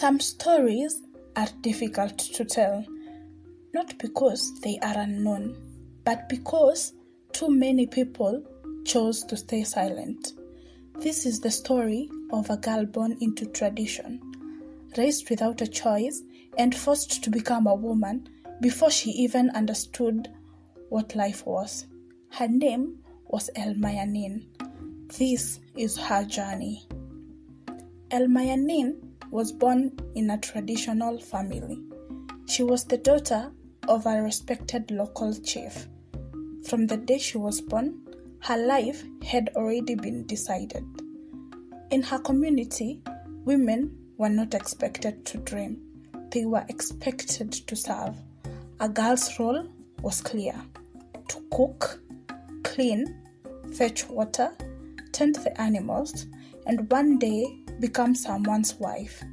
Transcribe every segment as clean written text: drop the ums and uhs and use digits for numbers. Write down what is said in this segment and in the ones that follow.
Some stories are difficult to tell, not because they are unknown, but because too many people chose to stay silent. This is the story of a girl born into tradition, raised without a choice, and forced to become a woman before she even understood what life was. Her name was Elmayanin. This is her journey. Elmayanin was born in a traditional family. She was the daughter of a respected local chief. From the day she was born, her life had already been decided. In her community, women were not expected to dream. They were expected to serve. A girl's role was clear: to cook, clean, fetch water, tend the animals, and one day become someone's wife.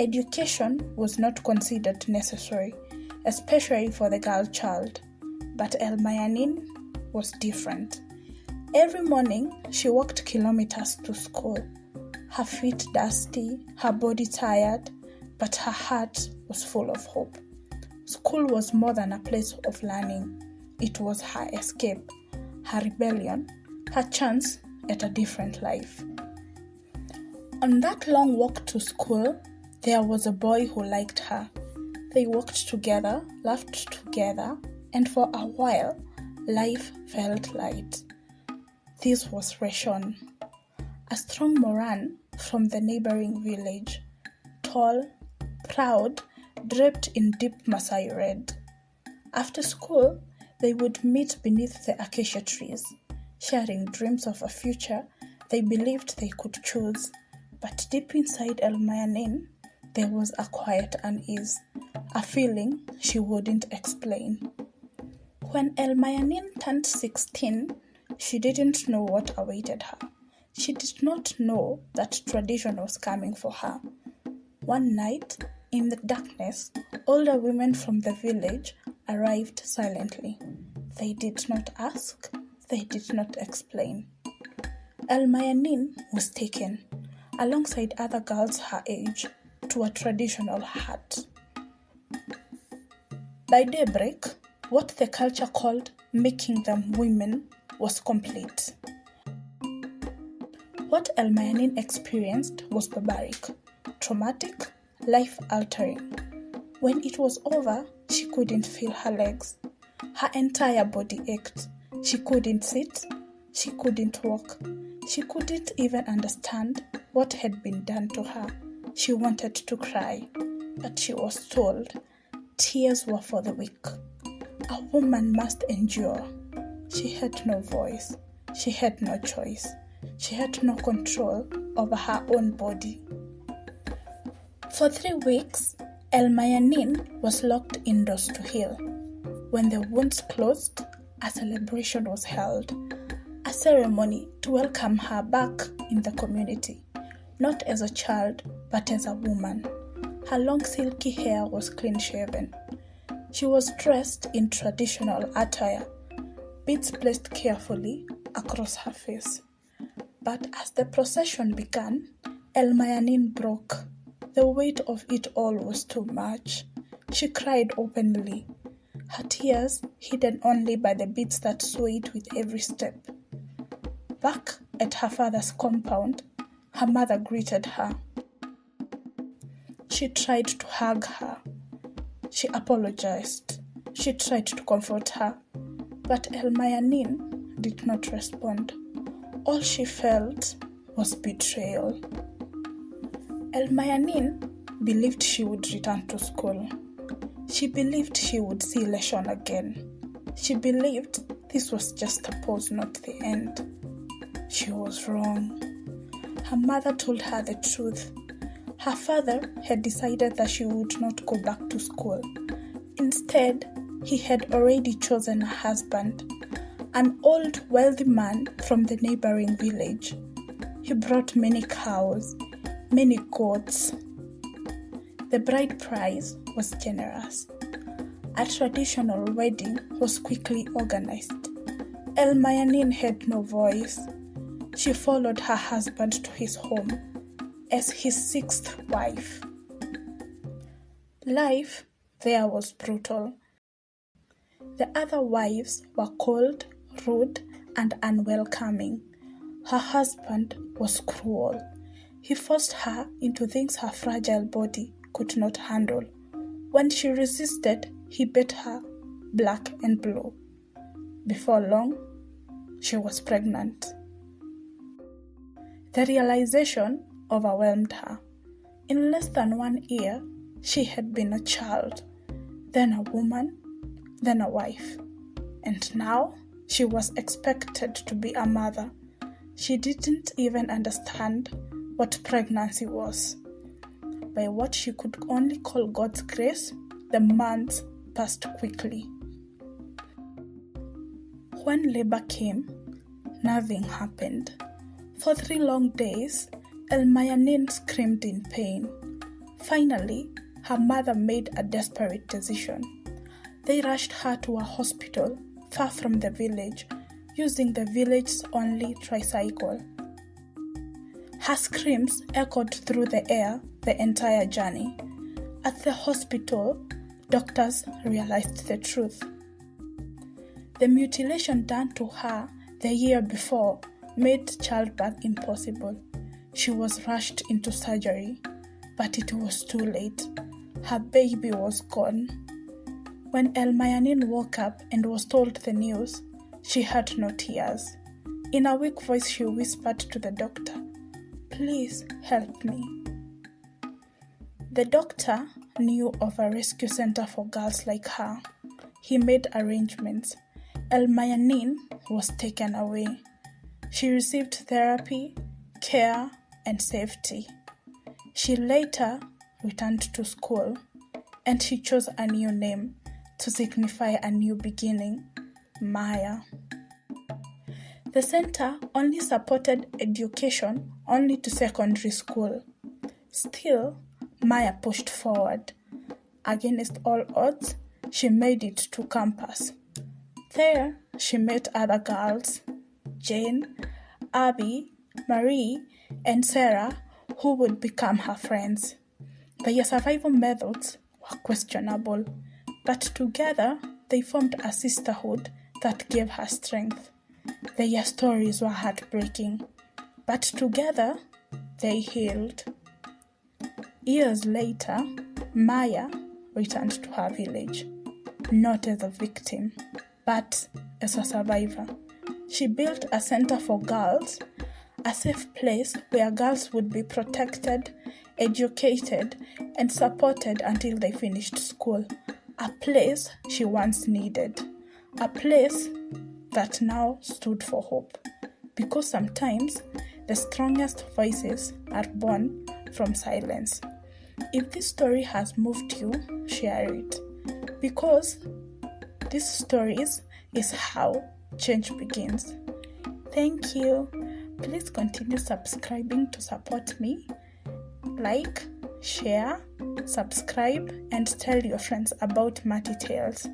Education was not considered necessary, especially for the girl child. But Elmayanin was different. Every morning, she walked kilometers to school. Her feet dusty, her body tired, but her heart was full of hope. School was more than a place of learning. It was her escape, her rebellion, her chance at a different life. On that long walk to school, there was a boy who liked her. They walked together, laughed together, and for a while, life felt light. This was Reshon, a strong Moran from the neighboring village, tall, proud, draped in deep Maasai red. After school, they would meet beneath the acacia trees, sharing dreams of a future they believed they could choose. But deep inside Elmayanin, there was a quiet unease, a feeling she wouldn't explain. When Elmayanin turned 16, she didn't know what awaited her. She did not know that tradition was coming for her. One night, in the darkness, older women from the village arrived silently. They did not ask, they did not explain. Elmayanin was taken, alongside other girls her age, to a traditional hut. By daybreak, what the culture called making them women was complete. What Elmayanin experienced was barbaric, traumatic, life-altering. When it was over, she couldn't feel her legs. Her entire body ached. She couldn't sit. She couldn't walk. She couldn't even understand what had been done to her. She wanted to cry, but she was told tears were for the weak. A woman must endure. She had no voice. She had no choice. She had no control over her own body. For 3 weeks, Elmayanin was locked indoors to heal. When the wounds closed, a celebration was held, a ceremony to welcome her back in the community, not as a child, but as a woman. Her long silky hair was clean-shaven. She was dressed in traditional attire, beads placed carefully across her face. But as the procession began, Elmayanin broke. The weight of it all was too much. She cried openly, her tears hidden only by the beads that swayed with every step. Back at her father's compound, her mother greeted her. She tried to hug her. She apologized. She tried to comfort her. But Elmayanin did not respond. All she felt was betrayal. Elmayanin believed she would return to school. She believed she would see Reshon again. She believed this was just a pause, not the end. She was wrong. Her mother told her the truth. Her father had decided that she would not go back to school. Instead, he had already chosen a husband, an old, wealthy man from the neighboring village. He brought many cows, many goats. The bride price was generous. A traditional wedding was quickly organized. Elmayanin had no voice. She followed her husband to his home as his 6th wife. Life there was brutal. The other wives were cold, rude, and unwelcoming. Her husband was cruel. He forced her into things her fragile body could not handle. When she resisted, he beat her black and blue. Before long, she was pregnant. The realization overwhelmed her. In less than 1 year, she had been a child, then a woman, then a wife, and now she was expected to be a mother. She didn't even understand what pregnancy was. By what she could only call God's grace, the months passed quickly. When labor came, nothing happened. For 3 long days, Elmayanin screamed in pain. Finally, her mother made a desperate decision. They rushed her to a hospital far from the village, using the village's only tricycle. Her screams echoed through the air the entire journey. At the hospital, doctors realized the truth. The mutilation done to her the year before made childbirth impossible. She was rushed into surgery, but it was too late. Her baby was gone. When Elmayanin woke up and was told the news, she had no tears. In a weak voice, she whispered to the doctor, "Please help me." The doctor knew of a rescue center for girls like her. He made arrangements. Elmayanin was taken away. She received therapy, care, and safety. She later returned to school, and she chose a new name to signify a new beginning, Maya. The center only supported education only to secondary school. Still, Maya pushed forward. Against all odds, she made it to campus. There, she met other girls, Jane, Abby, Marie, and Sarah, who would become her friends. Their survival methods were questionable, but together they formed a sisterhood that gave her strength. Their stories were heartbreaking, but together they healed. Years later, Maya returned to her village, not as a victim, but as a survivor. She built a center for girls, a safe place where girls would be protected, educated, and supported until they finished school. A place she once needed. A place that now stood for hope. Because sometimes the strongest voices are born from silence. If this story has moved you, share it. Because these stories is how change begins. Thank you. Please continue subscribing to support me. Like, share, subscribe, and tell your friends about Matty Tales.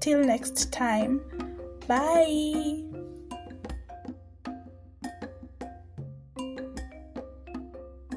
Till next time, bye!